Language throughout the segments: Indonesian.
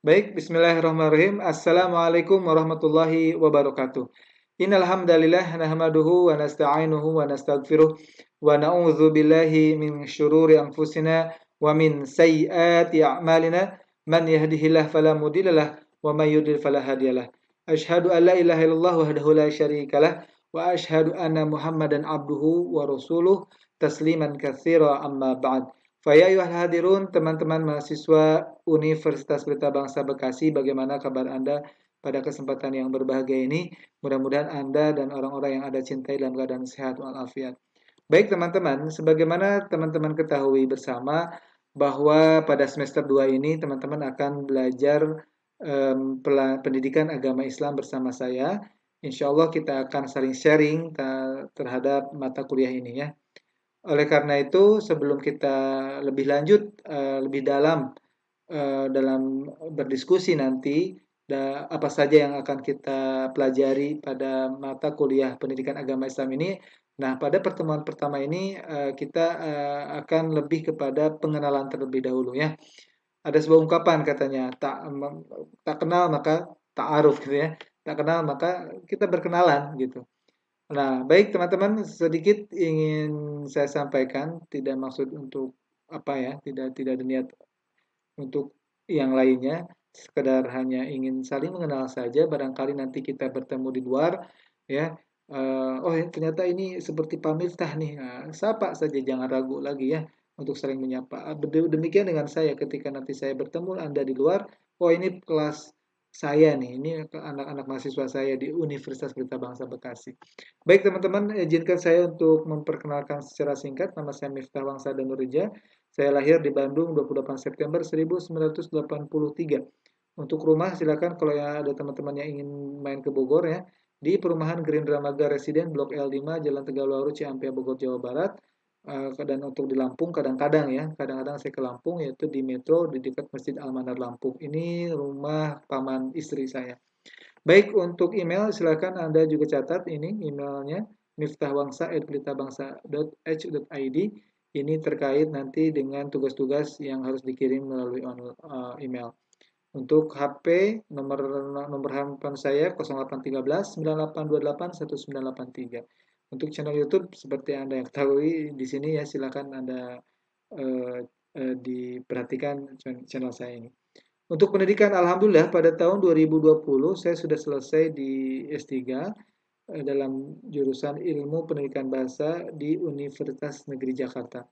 Baik, bismillahirrahmanirrahim. Assalamualaikum warahmatullahi wabarakatuh. Innal hamdalillah nahmaduhu wa nasta'inuhu wa nastaghfiruh wa na'udzu billahi min syururi anfusina wa min sayyiati a'malina. Man yahdihillahu fala mudhillalah wa may yudlil fala hadiyalah. Asyhadu an la ilaha illallah wahdahu la syarikalah wa asyhadu anna Muhammadan abduhu wa rasuluh tasliman katsira amma ba'd. Faya ayuhal hadirun, teman-teman mahasiswa Universitas Pelita Bangsa Bekasi, bagaimana kabar Anda pada kesempatan yang berbahagia ini? Mudah-mudahan Anda dan orang-orang yang Anda cintai dalam keadaan sehat walafiat. Baik teman-teman, sebagaimana teman-teman ketahui bersama bahwa pada semester 2 ini teman-teman akan belajar pendidikan agama Islam bersama saya. Insya Allah kita akan saling sharing terhadap mata kuliah ini ya. Oleh karena itu, sebelum kita lebih lanjut, lebih dalam berdiskusi nanti, apa saja yang akan kita pelajari pada mata kuliah pendidikan agama Islam ini. Nah, pada pertemuan pertama ini kita akan lebih kepada pengenalan terlebih dahulu ya. Ada sebuah ungkapan katanya, tak kenal maka ta'aruf gitu ya. Tak kenal maka kita berkenalan gitu. Nah, baik teman-teman, sedikit ingin saya sampaikan, tidak maksud untuk apa ya, tidak ada niat untuk yang lainnya, sekedar hanya ingin saling mengenal saja, barangkali nanti kita bertemu di luar, ya, oh ternyata ini seperti Pamiftah nih, nah, sapa saja, jangan ragu lagi ya, untuk saling menyapa. Demikian dengan saya, ketika nanti saya bertemu Anda di luar, oh ini kelas saya nih, ini anak-anak mahasiswa saya di Universitas Pelita Bangsa Bekasi. Baik teman-teman, izinkan saya untuk memperkenalkan secara singkat, nama saya Miftah Wangsa Danurija. Saya lahir di Bandung 28 September 1983. Untuk rumah silakan kalau ya ada teman-teman yang ingin main ke Bogor ya, di perumahan Green Dramaga Residen Blok L5 Jalan Tegaluaru Ciampea Bogor Jawa Barat. Dan untuk di Lampung kadang-kadang ya, kadang-kadang saya ke Lampung yaitu di Metro di dekat Masjid Al-Manar Lampung. Ini rumah paman istri saya. Baik, untuk email silakan Anda juga catat ini emailnya miftahwangsa@pelitabangsa.h.id. Ini terkait nanti dengan tugas-tugas yang harus dikirim melalui email. Untuk HP nomor nomor handphone saya 0813 9828 1983. Untuk channel YouTube seperti Anda yang ketahui di sini ya silakan Anda eh, diperhatikan channel saya ini. Untuk pendidikan, alhamdulillah pada tahun 2020 saya sudah selesai di S3 dalam jurusan Ilmu Pendidikan Bahasa di Universitas Negeri Jakarta.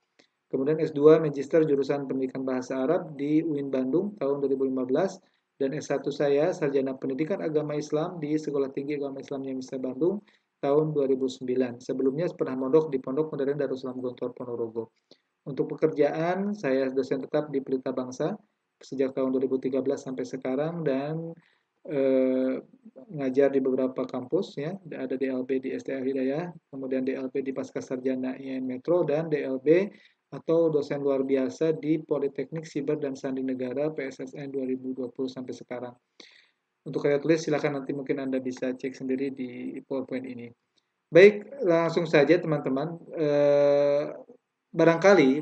Kemudian S2 Magister jurusan Pendidikan Bahasa Arab di UIN Bandung tahun 2015 dan S1 saya Sarjana Pendidikan Agama Islam di Sekolah Tinggi Agama Islam Yamisa Bandung tahun 2009. Sebelumnya pernah mondok di Pondok Modern Darussalam Gontor Ponorogo. Untuk pekerjaan, saya dosen tetap di Pelita Bangsa sejak tahun 2013 sampai sekarang dan eh, ngajar di beberapa kampus ya, ada DLB di STR Hidayah, kemudian DLB di Pascasarjana IAIN Metro dan DLB atau dosen luar biasa di Politeknik Siber dan Sandi Negara PSSN 2020 sampai sekarang. Untuk karya tulis silakan nanti mungkin Anda bisa cek sendiri di PowerPoint ini. Baik, langsung saja teman-teman. Barangkali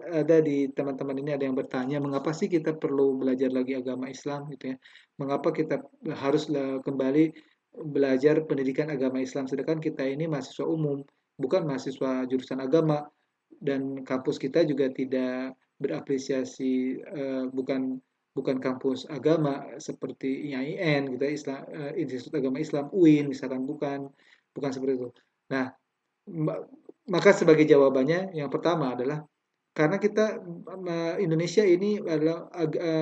ada di teman-teman ini ada yang bertanya, mengapa sih kita perlu belajar lagi agama Islam gitu ya? Mengapa kita harus kembali belajar pendidikan agama Islam sedangkan kita ini mahasiswa umum, bukan mahasiswa jurusan agama dan kampus kita juga tidak berapresiasi bukan bukan kampus agama seperti IAIN gitu ya, Institut Agama Islam UIN misalkan bukan seperti itu. Nah, maka sebagai jawabannya yang pertama adalah karena kita Indonesia ini adalah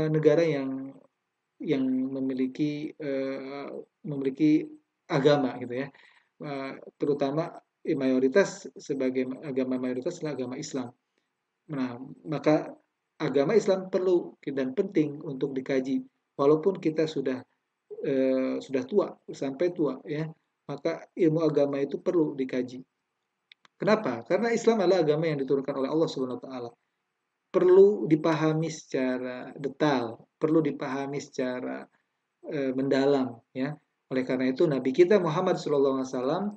negara yang memiliki agama gitu ya. Terutama mayoritas sebagai agama mayoritas adalah agama Islam. Nah, maka agama Islam perlu dan penting untuk dikaji walaupun kita sudah tua sampai tua ya. Maka ilmu agama itu perlu dikaji. Kenapa? Karena Islam adalah agama yang diturunkan oleh Allah Subhanahu wa taala. Perlu dipahami secara detail, perlu dipahami secara mendalam ya. Oleh karena itu Nabi kita Muhammad SAW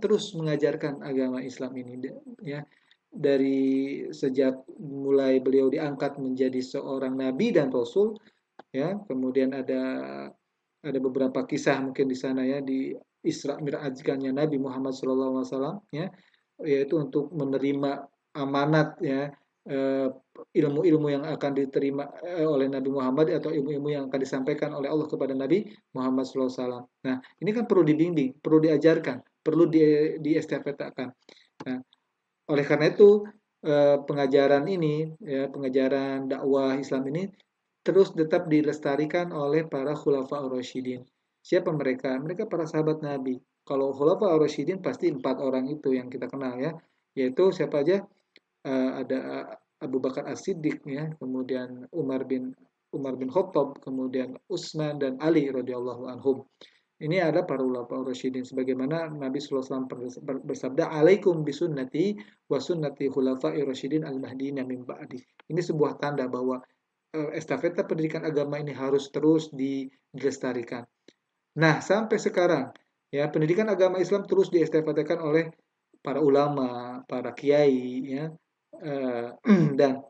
terus mengajarkan agama Islam ini ya. Dari sejak mulai beliau diangkat menjadi seorang nabi dan rasul, ya. Kemudian ada beberapa kisah mungkin di sana ya, di Isra Mi'rajkannya Nabi Muhammad SAW, ya, yaitu untuk menerima amanat ya, ilmu-ilmu yang akan diterima oleh Nabi Muhammad, atau ilmu-ilmu yang akan disampaikan oleh Allah kepada Nabi Muhammad SAW. Nah, ini kan perlu dibimbing, perlu diajarkan, perlu diestafetakan. Nah, oleh karena itu pengajaran ini, ya, pengajaran dakwah Islam ini terus tetap dilestarikan oleh para khulafa ar-rasyidin. Siapa mereka? Mereka para sahabat Nabi. Kalau khulafa ar-rasyidin pasti 4 orang itu yang kita kenal ya, yaitu siapa aja? Ada Abu Bakar As-Siddiq ya, kemudian Umar bin Khattab, kemudian Utsman dan Ali radhiyallahu anhum. Ini ada para ulama rasyidin, sebagaimana Nabi SAW bersabda, "Alaikum bisunnati wa sunnati khulafa'ir rasyidin al-mahdiyyin min ba'di." Ini sebuah tanda bahwa estafeta pendidikan agama ini harus terus dilestarikan. Nah, sampai sekarang ya, pendidikan agama Islam terus diestafetakan oleh para ulama, para kiai ya, dan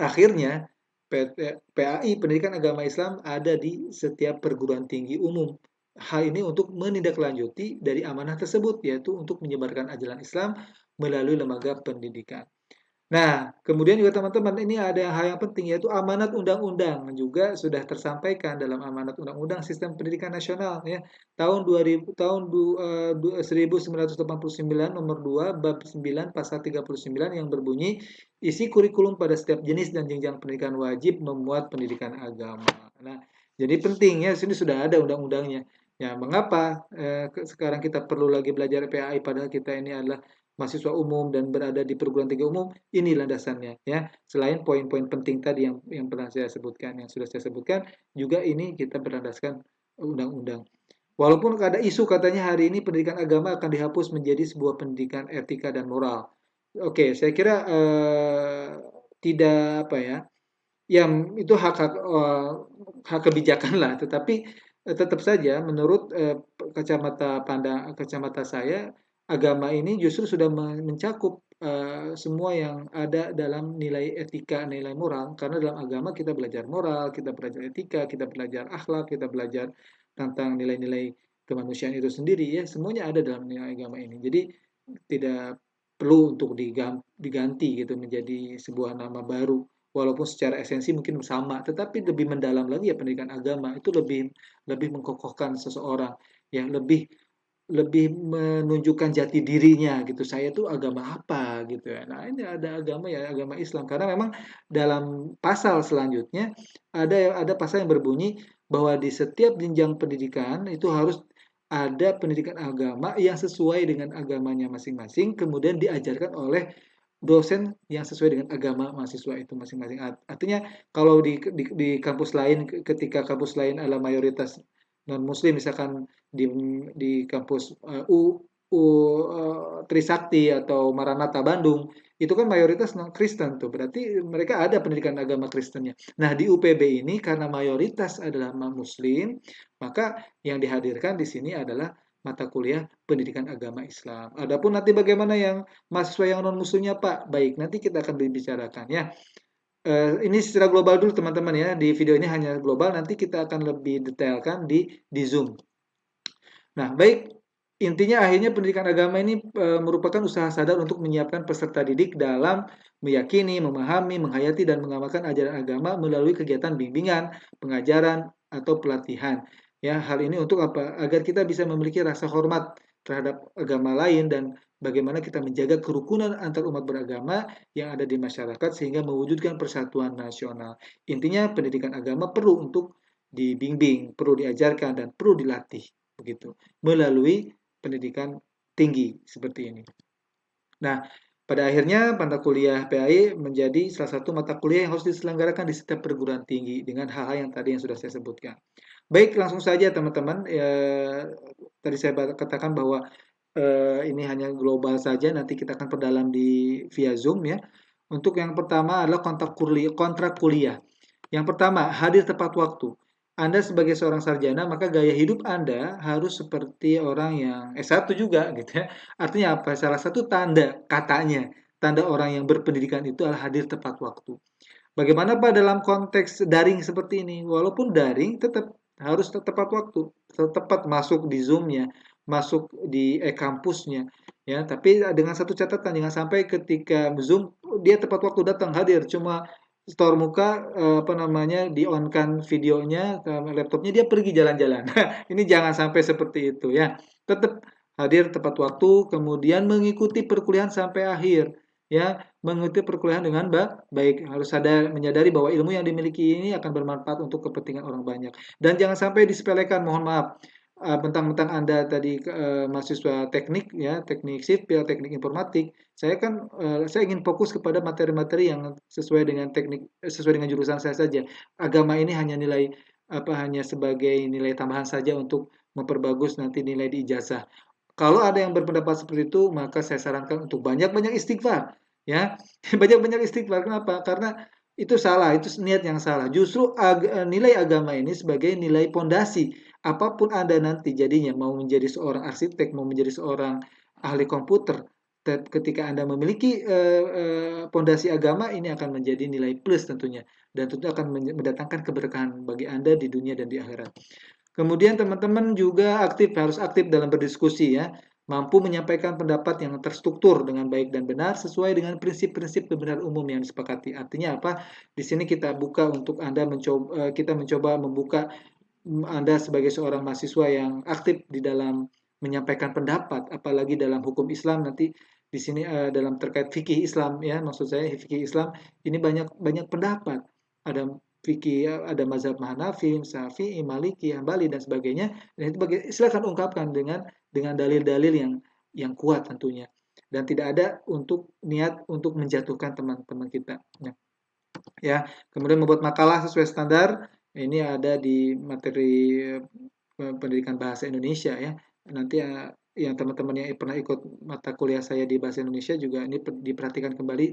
akhirnya PAI Pendidikan Agama Islam ada di setiap perguruan tinggi umum. Hal ini untuk menindaklanjuti dari amanah tersebut, yaitu untuk menyebarkan ajaran Islam melalui lembaga pendidikan. Nah, kemudian juga teman-teman, ini ada hal yang penting, yaitu amanat undang-undang juga sudah tersampaikan dalam amanat undang-undang sistem pendidikan nasional ya, tahun 2000 tahun 1989 nomor 2 bab 9 pasal 39 yang berbunyi isi kurikulum pada setiap jenis dan jenjang pendidikan wajib memuat pendidikan agama. Nah, jadi penting ya, sini sudah ada undang-undangnya. Ya, mengapa sekarang kita perlu lagi belajar PAI padahal kita ini adalah mahasiswa umum dan berada di perguruan tinggi umum? Ini landasannya ya. Selain poin-poin penting tadi yang pernah saya sebutkan, yang sudah saya sebutkan, juga ini kita berlandaskan undang-undang. Walaupun ada isu katanya hari ini pendidikan agama akan dihapus menjadi sebuah pendidikan etika dan moral. Oke, saya kira tidak apa ya, yang itu hak kebijakan lah, tetapi tetap saja menurut kacamata saya, agama ini justru sudah mencakup semua yang ada dalam nilai etika, nilai moral. Karena dalam agama kita belajar moral, kita belajar etika, kita belajar akhlak, kita belajar tentang nilai-nilai kemanusiaan itu sendiri ya, semuanya ada dalam nilai agama ini. Jadi tidak perlu untuk diganti gitu menjadi sebuah nama baru, walaupun secara esensi mungkin sama, tetapi lebih mendalam lagi ya, pendidikan agama itu lebih lebih mengkokohkan seseorang, ya, lebih lebih menunjukkan jati dirinya gitu, saya tuh agama apa gitu ya. Nah, ini ada agama ya, agama Islam, karena memang dalam pasal selanjutnya ada pasal yang berbunyi bahwa di setiap jenjang pendidikan itu harus ada pendidikan agama yang sesuai dengan agamanya masing-masing, kemudian diajarkan oleh dosen yang sesuai dengan agama mahasiswa itu masing-masing. Artinya kalau di kampus lain, ketika kampus lain adalah mayoritas non muslim, misalkan di kampus Trisakti atau Maranatha Bandung, itu kan mayoritas non Kristen tuh, berarti mereka ada pendidikan agama Kristennya. Nah, di UPB ini karena mayoritas adalah muslim, maka yang dihadirkan di sini adalah mata kuliah pendidikan agama Islam. Adapun nanti bagaimana yang mahasiswa yang non muslimnya, Pak? Baik, nanti kita akan dibicarakan ya. Ini secara global dulu teman-teman ya. Di video ini hanya global, nanti kita akan lebih detailkan di Zoom. Nah, baik, intinya akhirnya pendidikan agama ini merupakan usaha sadar untuk menyiapkan peserta didik dalam meyakini, memahami, menghayati, dan mengamalkan ajaran agama melalui kegiatan bimbingan, pengajaran, atau pelatihan. Ya, hal ini untuk apa? Agar kita bisa memiliki rasa hormat terhadap agama lain dan bagaimana kita menjaga kerukunan antar umat beragama yang ada di masyarakat sehingga mewujudkan persatuan nasional. Intinya pendidikan agama perlu untuk dibimbing, perlu diajarkan, dan perlu dilatih begitu melalui pendidikan tinggi seperti ini. Nah, pada akhirnya mata kuliah PAI menjadi salah satu mata kuliah yang harus diselenggarakan di setiap perguruan tinggi dengan hal-hal yang tadi yang sudah saya sebutkan. Baik, langsung saja teman-teman. Tadi saya katakan bahwa ini hanya global saja, nanti kita akan perdalam di via Zoom ya. Untuk yang pertama adalah kontrak kuliah. Yang pertama, hadir tepat waktu. Anda sebagai seorang sarjana, maka gaya hidup Anda harus seperti orang yang S1 juga gitu ya. Artinya apa? Salah satu tanda katanya, tanda orang yang berpendidikan itu adalah hadir tepat waktu. Bagaimana Pak dalam konteks daring seperti ini? Walaupun daring tetap harus tepat waktu, tepat masuk di Zoom-nya, masuk di e-kampusnya, ya. Tapi dengan satu catatan, jangan sampai ketika Zoom dia tepat waktu datang hadir, cuma store muka, apa namanya, di on-kan videonya, laptopnya dia pergi jalan-jalan. Ini jangan sampai seperti itu ya. Tetap hadir tepat waktu, kemudian mengikuti perkuliahan sampai akhir, ya, mengikuti perkuliahan dengan baik, harus sadar menyadari bahwa ilmu yang dimiliki ini akan bermanfaat untuk kepentingan orang banyak. Dan jangan sampai disepelekan, mohon maaf. Mentang-mentang Anda tadi mahasiswa teknik ya, teknik sipil, teknik informatik, saya ingin fokus kepada materi-materi yang sesuai dengan sesuai dengan jurusan saya saja. Agama ini hanya hanya sebagai nilai tambahan saja untuk memperbagus nanti nilai di ijazah. Kalau ada yang berpendapat seperti itu, maka saya sarankan untuk banyak-banyak istighfar, ya. Banyak-banyak istighfar. Kenapa? Karena itu salah, itu niat yang salah. Justru nilai agama ini sebagai nilai pondasi. Apapun Anda nanti jadinya, mau menjadi seorang arsitek, mau menjadi seorang ahli komputer, ketika Anda memiliki pondasi agama, ini akan menjadi nilai plus tentunya. Dan tentu akan mendatangkan keberkahan bagi Anda di dunia dan di akhirat. Kemudian teman-teman juga harus aktif dalam berdiskusi ya, mampu menyampaikan pendapat yang terstruktur dengan baik dan benar sesuai dengan prinsip-prinsip kebenaran umum yang disepakati. Artinya apa? Di sini kita buka untuk kita mencoba membuka Anda sebagai seorang mahasiswa yang aktif di dalam menyampaikan pendapat, apalagi dalam hukum Islam nanti di sini dalam terkait fikih Islam ya, maksud saya fikih Islam ini banyak banyak pendapat. Ada fikih, ada mazhab Hanafi, Syafi'i, Maliki, Hambali dan sebagainya. Dan itu silakan ungkapkan dengan dalil-dalil yang kuat tentunya. Dan tidak ada untuk niat untuk menjatuhkan teman-teman kita. Ya, kemudian membuat makalah sesuai standar. Ini ada di materi pendidikan bahasa Indonesia ya. Nanti yang teman-teman yang pernah ikut mata kuliah saya di bahasa Indonesia juga ini diperhatikan kembali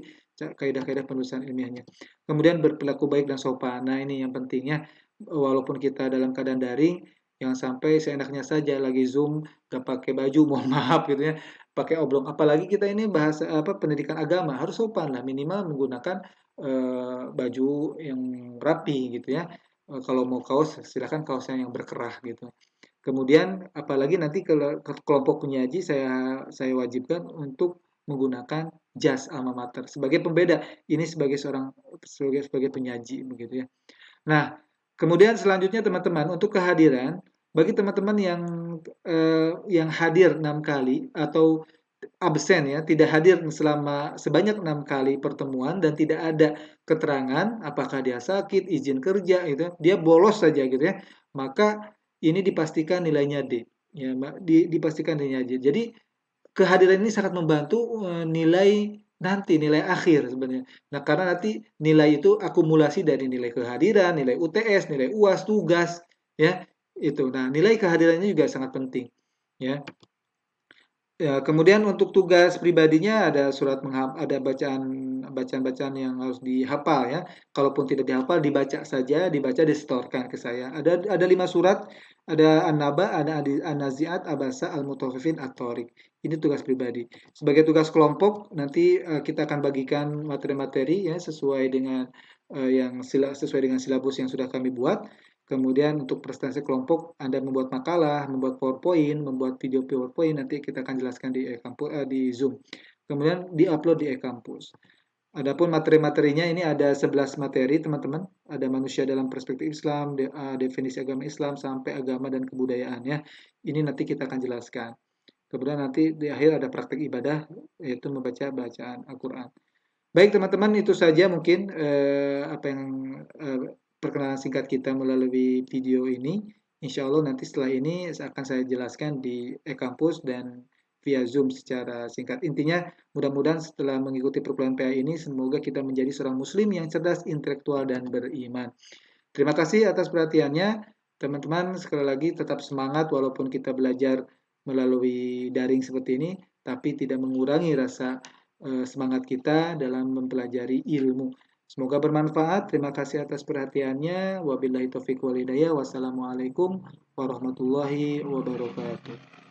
kaidah-kaidah penulisan ilmiahnya. Kemudian berperilaku baik dan sopan. Nah, ini yang pentingnya walaupun kita dalam keadaan daring, jangan sampai seenaknya saja lagi Zoom gak pakai baju, mohon maaf gitu ya, pakai oblong. Apalagi kita ini bahasa pendidikan agama harus sopan lah, minimal menggunakan baju yang rapi gitu ya. Kalau mau kaos silakan kaosnya yang berkerah gitu. Kemudian apalagi nanti kalau ke kelompok penyaji saya wajibkan untuk menggunakan jas alma mater sebagai pembeda. Ini sebagai penyaji begitu ya. Nah, kemudian selanjutnya teman-teman untuk kehadiran bagi teman-teman yang hadir 6 kali atau absen ya, tidak hadir selama sebanyak 6 kali pertemuan dan tidak ada keterangan apakah dia sakit, izin kerja itu, dia bolos saja gitu ya, maka ini dipastikan nilainya D. Ya, dipastikan nilainya D. Jadi kehadiran ini sangat membantu nilai nanti, nilai akhir sebenarnya. Nah, karena nanti nilai itu akumulasi dari nilai kehadiran, nilai UTS, nilai UAS, tugas, ya itu. Nah, nilai kehadirannya juga sangat penting, ya. Ya, kemudian untuk tugas pribadinya ada ada bacaan-bacaan yang harus dihafal ya. Kalaupun tidak dihafal dibaca saja, dibaca disetorkan ke saya. Ada 5 surat, ada An-Naba, ada An-Nazi'at, Abasa, Al-Mutaffifin, At-Thoriq. Ini tugas pribadi. Sebagai tugas kelompok nanti kita akan bagikan materi-materi ya sesuai dengan silabus yang sudah kami buat. Kemudian untuk presentasi kelompok, Anda membuat makalah, membuat PowerPoint, membuat video PowerPoint, nanti kita akan jelaskan di Zoom. Kemudian di-upload di e-kampus. Adapun materi-materinya ini ada 11 materi, teman-teman. Ada manusia dalam perspektif Islam, definisi agama Islam, sampai agama dan kebudayaan ya. Ini nanti kita akan jelaskan. Kemudian nanti di akhir ada praktek ibadah, yaitu membaca bacaan Al-Quran. Baik teman-teman, itu saja mungkin perkenalan singkat kita melalui video ini. Insya Allah nanti setelah ini akan saya jelaskan di e-kampus dan via Zoom secara singkat. Intinya mudah-mudahan setelah mengikuti perkuliahan PA ini, semoga kita menjadi seorang muslim yang cerdas, intelektual, dan beriman. Terima kasih atas perhatiannya. Teman-teman, sekali lagi tetap semangat walaupun kita belajar melalui daring seperti ini, tapi tidak mengurangi rasa semangat kita dalam mempelajari ilmu. Semoga bermanfaat. Terima kasih atas perhatiannya. Wabillahi taufiq wal hidayah. Wassalamualaikum warahmatullahi wabarakatuh.